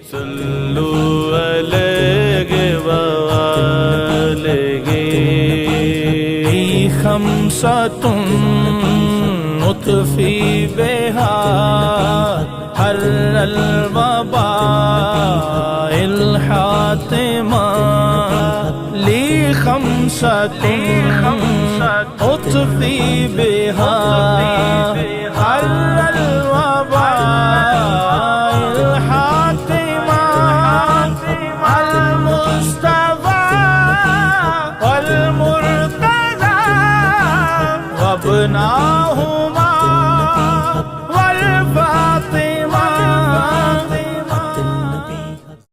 सल्लु अलैहि वआलिहि खम्सतुन मुत्फी बिहा हर्रल वबाइल हातिमा ली खम्सतुन मुत्फी बिहा हर्रल वबाइल हातिमा अल मुस्तफा वल मुर्तज़ा वबना